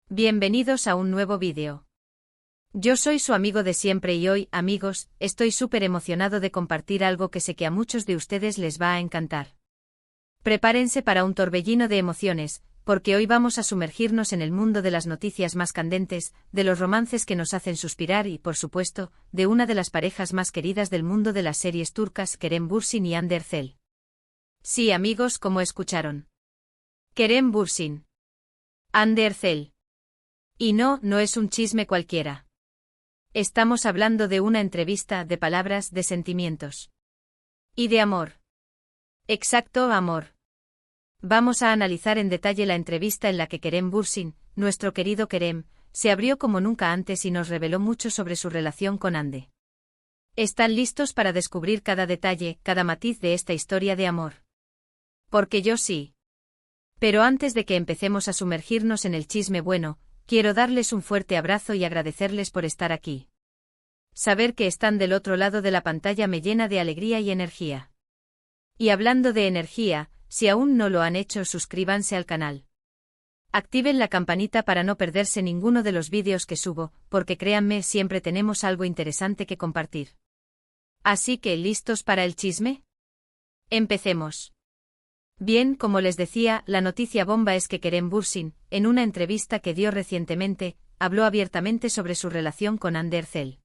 Bienvenidos a un nuevo vídeo. Yo soy su amigo de siempre y hoy, amigos, estoy súper emocionado de compartir algo que sé que a muchos de ustedes les va a encantar. Prepárense para un torbellino de emociones, porque hoy vamos a sumergirnos en el mundo de las noticias más candentes, de los romances que nos hacen suspirar y, por supuesto, de una de las parejas más queridas del mundo de las series turcas, Kerem Bürsin y Hande Erçel. Sí, amigos, como escucharon. Kerem Bürsin. Hande Erçel. Y no es un chisme cualquiera. Estamos hablando de una entrevista, de palabras, de sentimientos. Y de amor. Exacto, amor. Vamos a analizar en detalle la entrevista en la que Kerem Bürsin, nuestro querido Kerem, se abrió como nunca antes y nos reveló mucho sobre su relación con Hande. ¿Están listos para descubrir cada detalle, cada matiz de esta historia de amor? Porque yo sí. Pero antes de que empecemos a sumergirnos en el chisme bueno, quiero darles un fuerte abrazo y agradecerles por estar aquí. Saber que están del otro lado de la pantalla me llena de alegría y energía. Y hablando de energía, si aún no lo han hecho, suscríbanse al canal. Activen la campanita para no perderse ninguno de los vídeos que subo, porque créanme, siempre tenemos algo interesante que compartir. Así que, ¿listos para el chisme? Empecemos. Bien, como les decía, la noticia bomba es que Kerem Bürsin, en una entrevista que dio recientemente, habló abiertamente sobre su relación con Hande Erçel.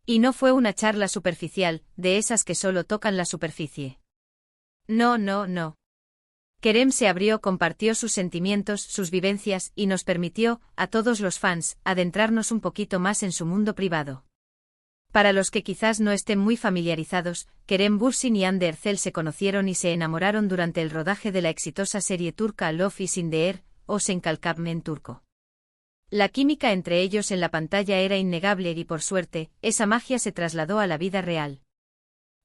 Y no fue una charla superficial, de esas que solo tocan la superficie. No. Kerem se abrió, compartió sus sentimientos, sus vivencias, y nos permitió, a todos los fans, adentrarnos un poquito más en su mundo privado. Para los que quizás no estén muy familiarizados, Kerem Bürsin y Hande Erçel se conocieron y se enamoraron durante el rodaje de la exitosa serie turca Love is in the Air, o Senkalkapme en turco. La química entre ellos en la pantalla era innegable y por suerte, esa magia se trasladó a la vida real.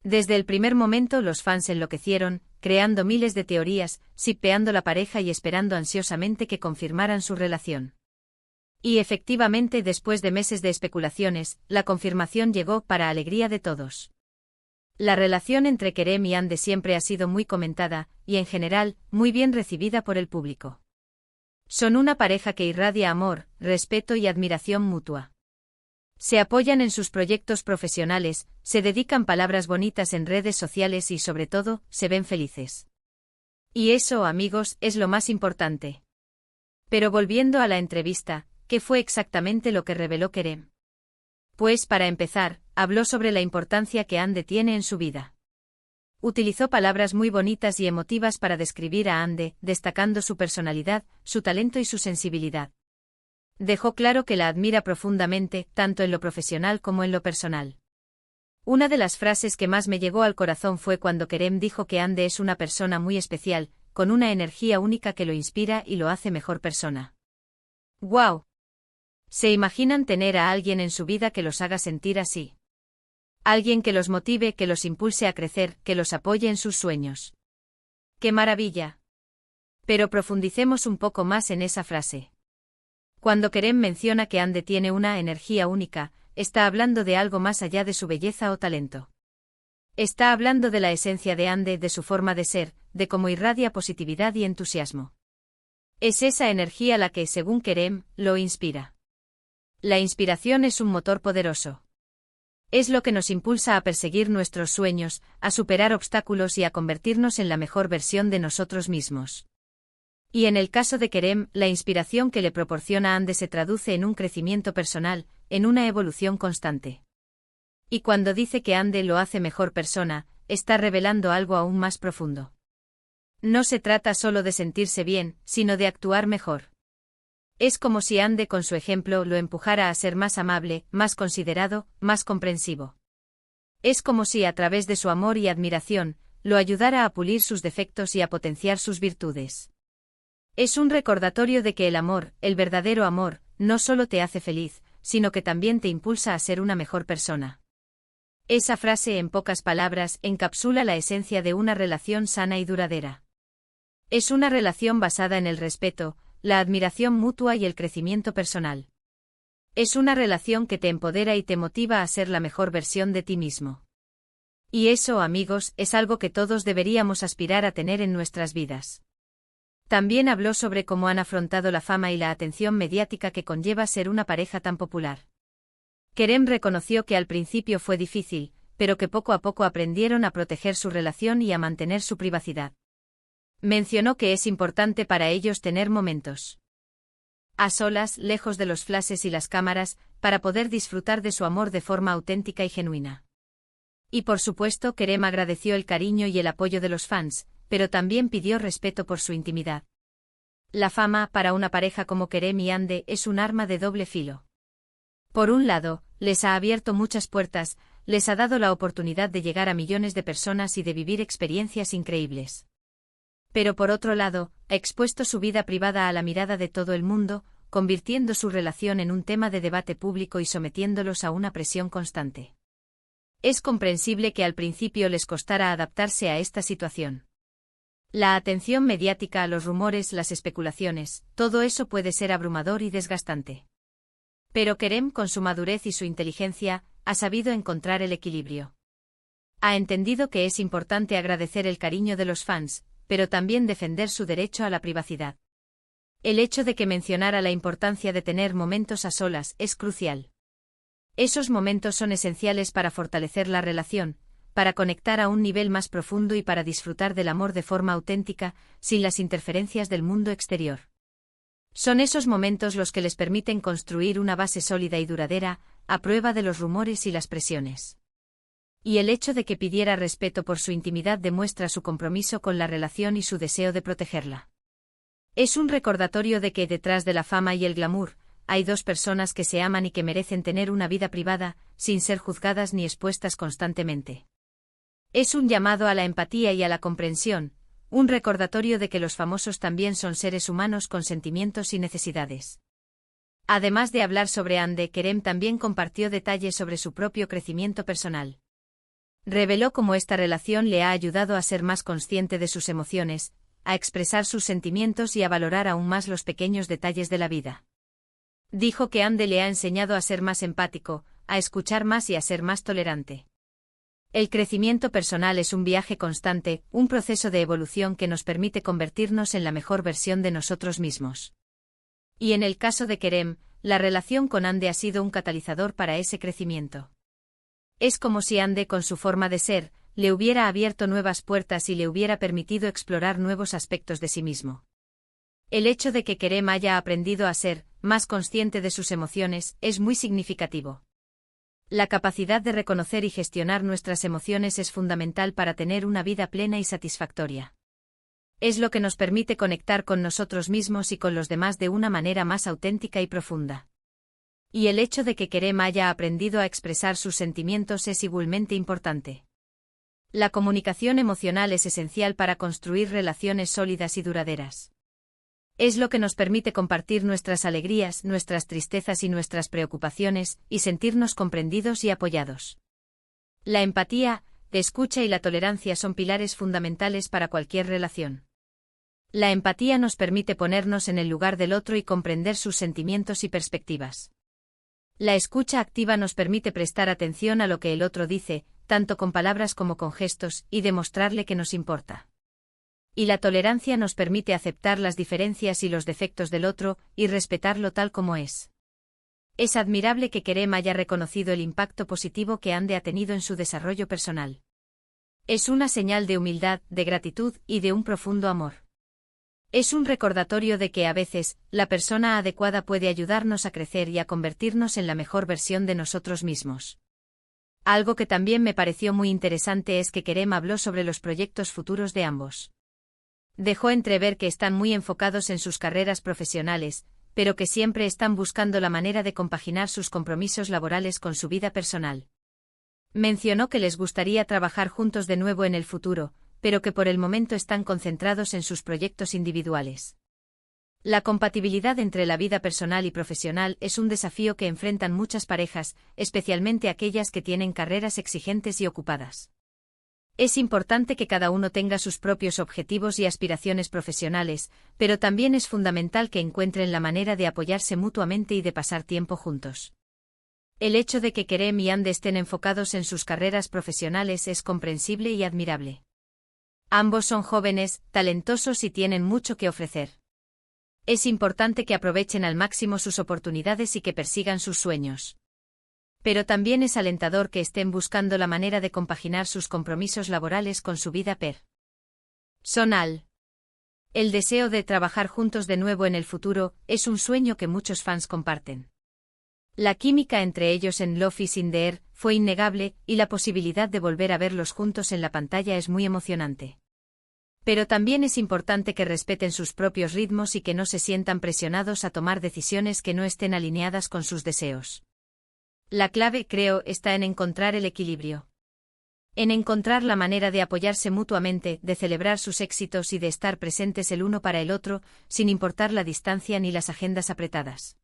Desde el primer momento los fans enloquecieron, creando miles de teorías, shippeando la pareja y esperando ansiosamente que confirmaran su relación. Y efectivamente, después de meses de especulaciones, la confirmación llegó para alegría de todos. La relación entre Kerem y Hande siempre ha sido muy comentada, y en general, muy bien recibida por el público. Son una pareja que irradia amor, respeto y admiración mutua. Se apoyan en sus proyectos profesionales, se dedican palabras bonitas en redes sociales y sobre todo, se ven felices. Y eso, amigos, es lo más importante. Pero volviendo a la entrevista, ¿qué fue exactamente lo que reveló Kerem? Pues para empezar, habló sobre la importancia que Hande tiene en su vida. Utilizó palabras muy bonitas y emotivas para describir a Hande, destacando su personalidad, su talento y su sensibilidad. Dejó claro que la admira profundamente, tanto en lo profesional como en lo personal. Una de las frases que más me llegó al corazón fue cuando Kerem dijo que Hande es una persona muy especial, con una energía única que lo inspira y lo hace mejor persona. ¡Guau! ¿Se imaginan tener a alguien en su vida que los haga sentir así? Alguien que los motive, que los impulse a crecer, que los apoye en sus sueños. ¡Qué maravilla! Pero profundicemos un poco más en esa frase. Cuando Kerem menciona que Hande tiene una energía única, está hablando de algo más allá de su belleza o talento. Está hablando de la esencia de Hande, de su forma de ser, de cómo irradia positividad y entusiasmo. Es esa energía la que, según Kerem, lo inspira. La inspiración es un motor poderoso. Es lo que nos impulsa a perseguir nuestros sueños, a superar obstáculos y a convertirnos en la mejor versión de nosotros mismos. Y en el caso de Kerem, la inspiración que le proporciona Hande se traduce en un crecimiento personal, en una evolución constante. Y cuando dice que Hande lo hace mejor persona, está revelando algo aún más profundo. No se trata solo de sentirse bien, sino de actuar mejor. Es como si Hande con su ejemplo lo empujara a ser más amable, más considerado, más comprensivo. Es como si a través de su amor y admiración, lo ayudara a pulir sus defectos y a potenciar sus virtudes. Es un recordatorio de que el amor, el verdadero amor, no solo te hace feliz, sino que también te impulsa a ser una mejor persona. Esa frase, en pocas palabras, encapsula la esencia de una relación sana y duradera. Es una relación basada en el respeto, la admiración mutua y el crecimiento personal. Es una relación que te empodera y te motiva a ser la mejor versión de ti mismo. Y eso, amigos, es algo que todos deberíamos aspirar a tener en nuestras vidas. También habló sobre cómo han afrontado la fama y la atención mediática que conlleva ser una pareja tan popular. Kerem reconoció que al principio fue difícil, pero que poco a poco aprendieron a proteger su relación y a mantener su privacidad. Mencionó que es importante para ellos tener momentos a solas, lejos de los flashes y las cámaras, para poder disfrutar de su amor de forma auténtica y genuina. Y por supuesto, Kerem agradeció el cariño y el apoyo de los fans, pero también pidió respeto por su intimidad. La fama, para una pareja como Kerem y Hande, es un arma de doble filo. Por un lado, les ha abierto muchas puertas, les ha dado la oportunidad de llegar a millones de personas y de vivir experiencias increíbles. Pero por otro lado, ha expuesto su vida privada a la mirada de todo el mundo, convirtiendo su relación en un tema de debate público y sometiéndolos a una presión constante. Es comprensible que al principio les costara adaptarse a esta situación. La atención mediática a los rumores, las especulaciones, todo eso puede ser abrumador y desgastante. Pero Kerem, con su madurez y su inteligencia, ha sabido encontrar el equilibrio. Ha entendido que es importante agradecer el cariño de los fans, pero también defender su derecho a la privacidad. El hecho de que mencionara la importancia de tener momentos a solas es crucial. Esos momentos son esenciales para fortalecer la relación, para conectar a un nivel más profundo y para disfrutar del amor de forma auténtica, sin las interferencias del mundo exterior. Son esos momentos los que les permiten construir una base sólida y duradera, a prueba de los rumores y las presiones. Y el hecho de que pidiera respeto por su intimidad demuestra su compromiso con la relación y su deseo de protegerla. Es un recordatorio de que detrás de la fama y el glamour, hay dos personas que se aman y que merecen tener una vida privada, sin ser juzgadas ni expuestas constantemente. Es un llamado a la empatía y a la comprensión, un recordatorio de que los famosos también son seres humanos con sentimientos y necesidades. Además de hablar sobre Hande, Kerem también compartió detalles sobre su propio crecimiento personal. Reveló cómo esta relación le ha ayudado a ser más consciente de sus emociones, a expresar sus sentimientos y a valorar aún más los pequeños detalles de la vida. Dijo que Hande le ha enseñado a ser más empático, a escuchar más y a ser más tolerante. El crecimiento personal es un viaje constante, un proceso de evolución que nos permite convertirnos en la mejor versión de nosotros mismos. Y en el caso de Kerem, la relación con Hande ha sido un catalizador para ese crecimiento. Es como si Hande, con su forma de ser, le hubiera abierto nuevas puertas y le hubiera permitido explorar nuevos aspectos de sí mismo. El hecho de que Kerem haya aprendido a ser más consciente de sus emociones es muy significativo. La capacidad de reconocer y gestionar nuestras emociones es fundamental para tener una vida plena y satisfactoria. Es lo que nos permite conectar con nosotros mismos y con los demás de una manera más auténtica y profunda. Y el hecho de que Kerem haya aprendido a expresar sus sentimientos es igualmente importante. La comunicación emocional es esencial para construir relaciones sólidas y duraderas. Es lo que nos permite compartir nuestras alegrías, nuestras tristezas y nuestras preocupaciones, y sentirnos comprendidos y apoyados. La empatía, la escucha y la tolerancia son pilares fundamentales para cualquier relación. La empatía nos permite ponernos en el lugar del otro y comprender sus sentimientos y perspectivas. La escucha activa nos permite prestar atención a lo que el otro dice, tanto con palabras como con gestos, y demostrarle que nos importa. Y la tolerancia nos permite aceptar las diferencias y los defectos del otro, y respetarlo tal como es. Es admirable que Kerem haya reconocido el impacto positivo que Hande ha tenido en su desarrollo personal. Es una señal de humildad, de gratitud y de un profundo amor. Es un recordatorio de que a veces, la persona adecuada puede ayudarnos a crecer y a convertirnos en la mejor versión de nosotros mismos. Algo que también me pareció muy interesante es que Kerem habló sobre los proyectos futuros de ambos. Dejó entrever que están muy enfocados en sus carreras profesionales, pero que siempre están buscando la manera de compaginar sus compromisos laborales con su vida personal. Mencionó que les gustaría trabajar juntos de nuevo en el futuro, pero que por el momento están concentrados en sus proyectos individuales. La compatibilidad entre la vida personal y profesional es un desafío que enfrentan muchas parejas, especialmente aquellas que tienen carreras exigentes y ocupadas. Es importante que cada uno tenga sus propios objetivos y aspiraciones profesionales, pero también es fundamental que encuentren la manera de apoyarse mutuamente y de pasar tiempo juntos. El hecho de que Kerem y Hande estén enfocados en sus carreras profesionales es comprensible y admirable. Ambos son jóvenes, talentosos y tienen mucho que ofrecer. Es importante que aprovechen al máximo sus oportunidades y que persigan sus sueños. Pero también es alentador que estén buscando la manera de compaginar sus compromisos laborales con su vida personal. El deseo de trabajar juntos de nuevo en el futuro es un sueño que muchos fans comparten. La química entre ellos en Love is in the Air fue innegable y la posibilidad de volver a verlos juntos en la pantalla es muy emocionante. Pero también es importante que respeten sus propios ritmos y que no se sientan presionados a tomar decisiones que no estén alineadas con sus deseos. La clave, creo, está en encontrar el equilibrio. En encontrar la manera de apoyarse mutuamente, de celebrar sus éxitos y de estar presentes el uno para el otro, sin importar la distancia ni las agendas apretadas.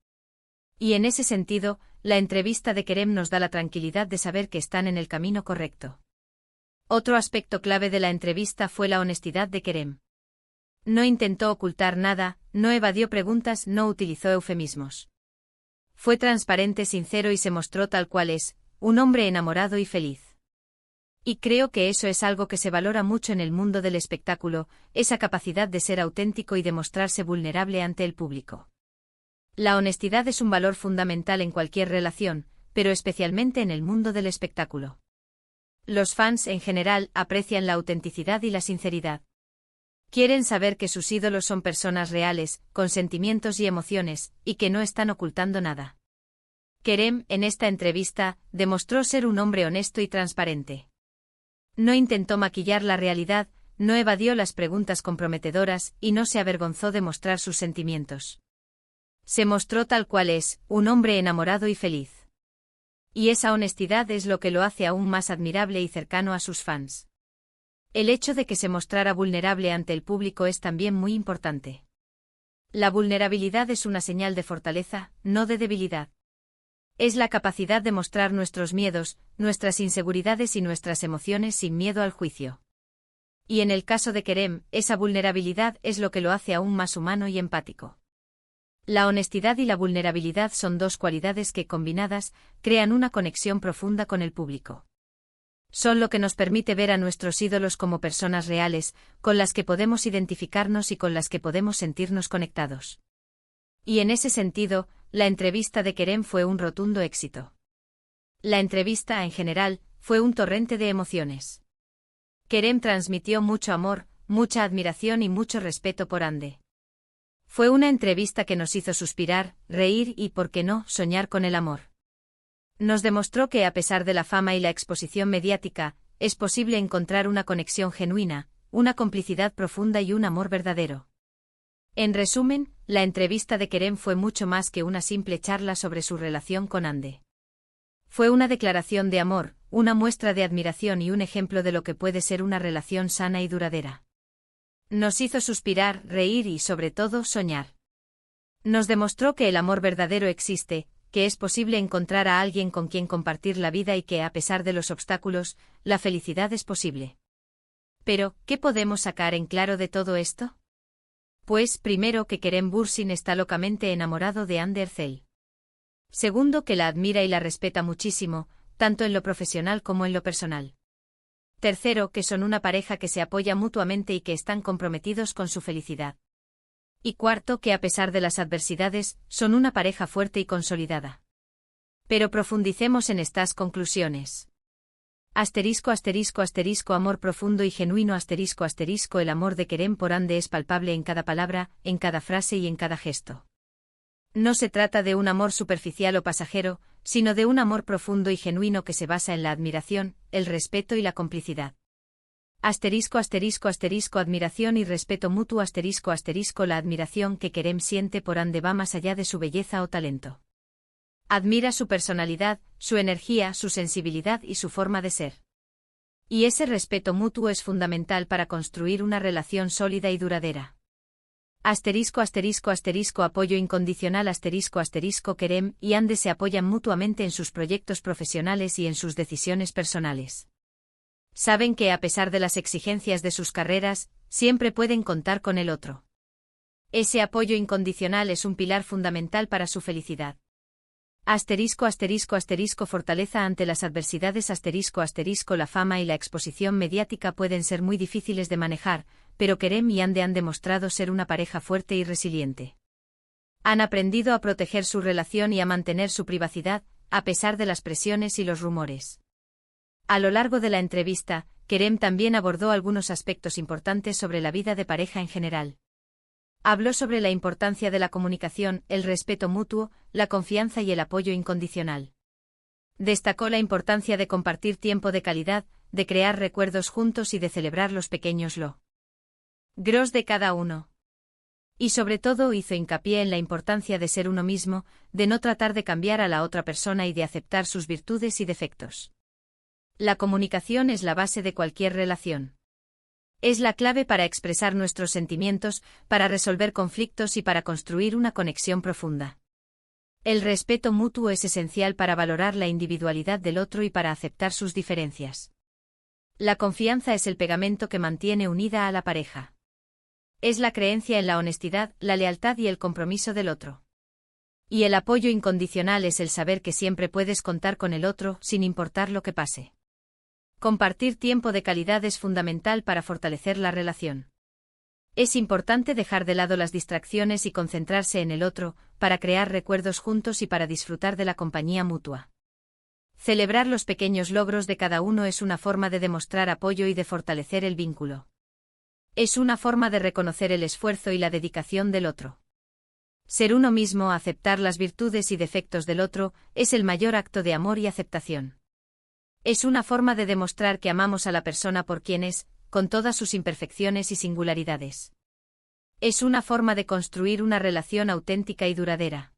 Y en ese sentido, la entrevista de Kerem nos da la tranquilidad de saber que están en el camino correcto. Otro aspecto clave de la entrevista fue la honestidad de Kerem. No intentó ocultar nada, no evadió preguntas, no utilizó eufemismos. Fue transparente, sincero y se mostró tal cual es, un hombre enamorado y feliz. Y creo que eso es algo que se valora mucho en el mundo del espectáculo, esa capacidad de ser auténtico y de mostrarse vulnerable ante el público. La honestidad es un valor fundamental en cualquier relación, pero especialmente en el mundo del espectáculo. Los fans en general aprecian la autenticidad y la sinceridad. Quieren saber que sus ídolos son personas reales, con sentimientos y emociones, y que no están ocultando nada. Kerem, en esta entrevista, demostró ser un hombre honesto y transparente. No intentó maquillar la realidad, no evadió las preguntas comprometedoras y no se avergonzó de mostrar sus sentimientos. Se mostró tal cual es, un hombre enamorado y feliz. Y esa honestidad es lo que lo hace aún más admirable y cercano a sus fans. El hecho de que se mostrara vulnerable ante el público es también muy importante. La vulnerabilidad es una señal de fortaleza, no de debilidad. Es la capacidad de mostrar nuestros miedos, nuestras inseguridades y nuestras emociones sin miedo al juicio. Y en el caso de Kerem, esa vulnerabilidad es lo que lo hace aún más humano y empático. La honestidad y la vulnerabilidad son dos cualidades que, combinadas, crean una conexión profunda con el público. Son lo que nos permite ver a nuestros ídolos como personas reales, con las que podemos identificarnos y con las que podemos sentirnos conectados. Y en ese sentido, la entrevista de Kerem fue un rotundo éxito. La entrevista, en general, fue un torrente de emociones. Kerem transmitió mucho amor, mucha admiración y mucho respeto por Hande. Fue una entrevista que nos hizo suspirar, reír y, por qué no, soñar con el amor. Nos demostró que a pesar de la fama y la exposición mediática, es posible encontrar una conexión genuina, una complicidad profunda y un amor verdadero. En resumen, la entrevista de Kerem fue mucho más que una simple charla sobre su relación con Hande. Fue una declaración de amor, una muestra de admiración y un ejemplo de lo que puede ser una relación sana y duradera. Nos hizo suspirar, reír y, sobre todo, soñar. Nos demostró que el amor verdadero existe, que es posible encontrar a alguien con quien compartir la vida y que, a pesar de los obstáculos, la felicidad es posible. Pero, ¿qué podemos sacar en claro de todo esto? Pues, primero, que Kerem Bürsin está locamente enamorado de Hande Erçel. Segundo, que la admira y la respeta muchísimo, tanto en lo profesional como en lo personal. Tercero, que son una pareja que se apoya mutuamente y que están comprometidos con su felicidad. Y cuarto, que a pesar de las adversidades, son una pareja fuerte y consolidada. Pero profundicemos en estas conclusiones. Asterisco, asterisco, asterisco, amor profundo y genuino, asterisco, asterisco, el amor de Kerem por Hande es palpable en cada palabra, en cada frase y en cada gesto. No se trata de un amor superficial o pasajero, sino de un amor profundo y genuino que se basa en la admiración, el respeto y la complicidad. Asterisco, asterisco, asterisco, admiración y respeto mutuo, asterisco, asterisco, la admiración que Kerem siente por Hande va más allá de su belleza o talento. Admira su personalidad, su energía, su sensibilidad y su forma de ser. Y ese respeto mutuo es fundamental para construir una relación sólida y duradera. Asterisco, asterisco, asterisco, apoyo incondicional, asterisco, asterisco, Kerem y Hande se apoyan mutuamente en sus proyectos profesionales y en sus decisiones personales. Saben que a pesar de las exigencias de sus carreras, siempre pueden contar con el otro. Ese apoyo incondicional es un pilar fundamental para su felicidad. Fortaleza ante las adversidades La fama y la exposición mediática pueden ser muy difíciles de manejar, pero Kerem y Hande han demostrado ser una pareja fuerte y resiliente. Han aprendido a proteger su relación y a mantener su privacidad, a pesar de las presiones y los rumores. A lo largo de la entrevista, Kerem también abordó algunos aspectos importantes sobre la vida de pareja en general. Habló sobre la importancia de la comunicación, el respeto mutuo, la confianza y el apoyo incondicional. Destacó la importancia de compartir tiempo de calidad, de crear recuerdos juntos y de celebrar los pequeños logros de cada uno. Y sobre todo hizo hincapié en la importancia de ser uno mismo, de no tratar de cambiar a la otra persona y de aceptar sus virtudes y defectos. La comunicación es la base de cualquier relación. Es la clave para expresar nuestros sentimientos, para resolver conflictos y para construir una conexión profunda. El respeto mutuo es esencial para valorar la individualidad del otro y para aceptar sus diferencias. La confianza es el pegamento que mantiene unida a la pareja. Es la creencia en la honestidad, la lealtad y el compromiso del otro. Y el apoyo incondicional es el saber que siempre puedes contar con el otro, sin importar lo que pase. Compartir tiempo de calidad es fundamental para fortalecer la relación. Es importante dejar de lado las distracciones y concentrarse en el otro, para crear recuerdos juntos y para disfrutar de la compañía mutua. Celebrar los pequeños logros de cada uno es una forma de demostrar apoyo y de fortalecer el vínculo. Es una forma de reconocer el esfuerzo y la dedicación del otro. Ser uno mismo, aceptar las virtudes y defectos del otro, es el mayor acto de amor y aceptación. Es una forma de demostrar que amamos a la persona por quien es, con todas sus imperfecciones y singularidades. Es una forma de construir una relación auténtica y duradera.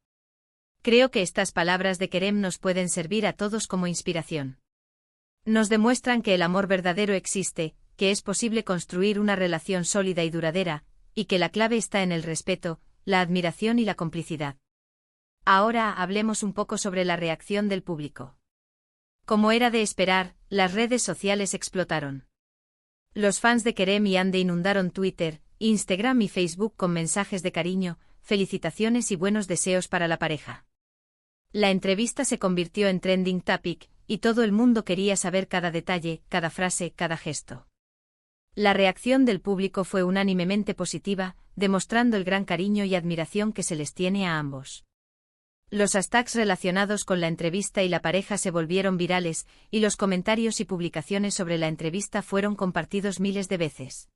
Creo que estas palabras de Kerem nos pueden servir a todos como inspiración. Nos demuestran que el amor verdadero existe, que es posible construir una relación sólida y duradera, y que la clave está en el respeto, la admiración y la complicidad. Ahora hablemos un poco sobre la reacción del público. Como era de esperar, las redes sociales explotaron. Los fans de Kerem y Hande inundaron Twitter, Instagram y Facebook con mensajes de cariño, felicitaciones y buenos deseos para la pareja. La entrevista se convirtió en trending topic, y todo el mundo quería saber cada detalle, cada frase, cada gesto. La reacción del público fue unánimemente positiva, demostrando el gran cariño y admiración que se les tiene a ambos. Los hashtags relacionados con la entrevista y la pareja se volvieron virales, y los comentarios y publicaciones sobre la entrevista fueron compartidos miles de veces.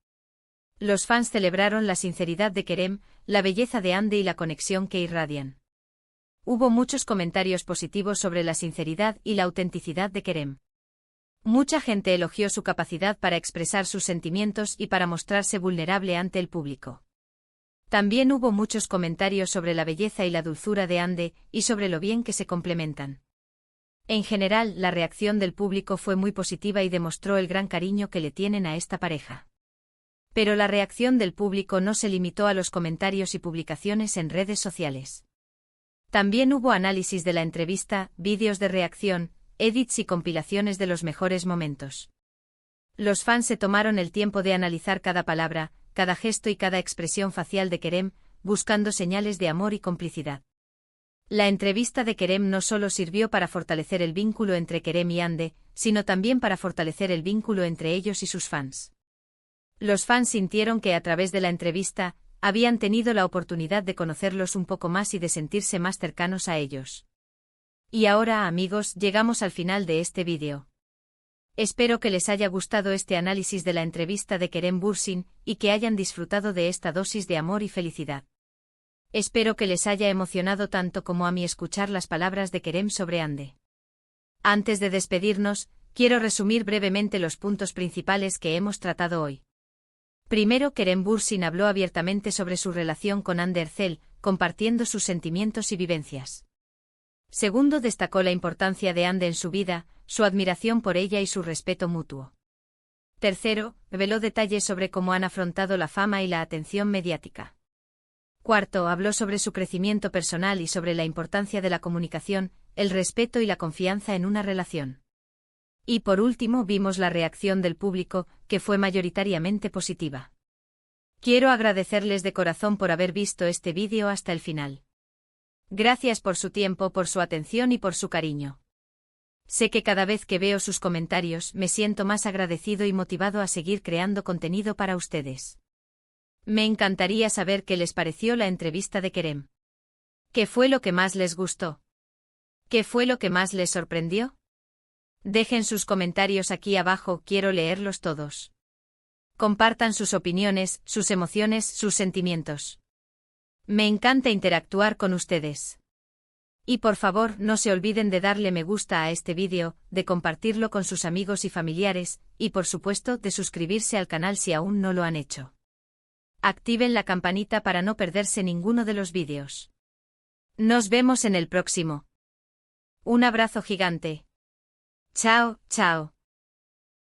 Los fans celebraron la sinceridad de Kerem, la belleza de Hande y la conexión que irradian. Hubo muchos comentarios positivos sobre la sinceridad y la autenticidad de Kerem. Mucha gente elogió su capacidad para expresar sus sentimientos y para mostrarse vulnerable ante el público. También hubo muchos comentarios sobre la belleza y la dulzura de Hande, y sobre lo bien que se complementan. En general, la reacción del público fue muy positiva y demostró el gran cariño que le tienen a esta pareja. Pero la reacción del público no se limitó a los comentarios y publicaciones en redes sociales. También hubo análisis de la entrevista, vídeos de reacción, edits y compilaciones de los mejores momentos. Los fans se tomaron el tiempo de analizar cada palabra, cada gesto y cada expresión facial de Kerem, buscando señales de amor y complicidad. La entrevista de Kerem no solo sirvió para fortalecer el vínculo entre Kerem y Hande, sino también para fortalecer el vínculo entre ellos y sus fans. Los fans sintieron que a través de la entrevista, habían tenido la oportunidad de conocerlos un poco más y de sentirse más cercanos a ellos. Y ahora, amigos, llegamos al final de este vídeo. Espero que les haya gustado este análisis de la entrevista de Kerem Bürsin, y que hayan disfrutado de esta dosis de amor y felicidad. Espero que les haya emocionado tanto como a mí escuchar las palabras de Kerem sobre Hande. Antes de despedirnos, quiero resumir brevemente los puntos principales que hemos tratado hoy. Primero, Kerem Bürsin habló abiertamente sobre su relación con Hande Erçel, compartiendo sus sentimientos y vivencias. Segundo, destacó la importancia de Hande en su vida, su admiración por ella y su respeto mutuo. Tercero, reveló detalles sobre cómo han afrontado la fama y la atención mediática. Cuarto, habló sobre su crecimiento personal y sobre la importancia de la comunicación, el respeto y la confianza en una relación. Y por último, vimos la reacción del público, que fue mayoritariamente positiva. Quiero agradecerles de corazón por haber visto este vídeo hasta el final. Gracias por su tiempo, por su atención y por su cariño. Sé que cada vez que veo sus comentarios me siento más agradecido y motivado a seguir creando contenido para ustedes. Me encantaría saber qué les pareció la entrevista de Kerem. ¿Qué fue lo que más les gustó? ¿Qué fue lo que más les sorprendió? Dejen sus comentarios aquí abajo, quiero leerlos todos. Compartan sus opiniones, sus emociones, sus sentimientos. Me encanta interactuar con ustedes. Y por favor, no se olviden de darle me gusta a este vídeo, de compartirlo con sus amigos y familiares, y por supuesto de suscribirse al canal si aún no lo han hecho. Activen la campanita para no perderse ninguno de los vídeos. Nos vemos en el próximo. Un abrazo gigante. Chao, chao.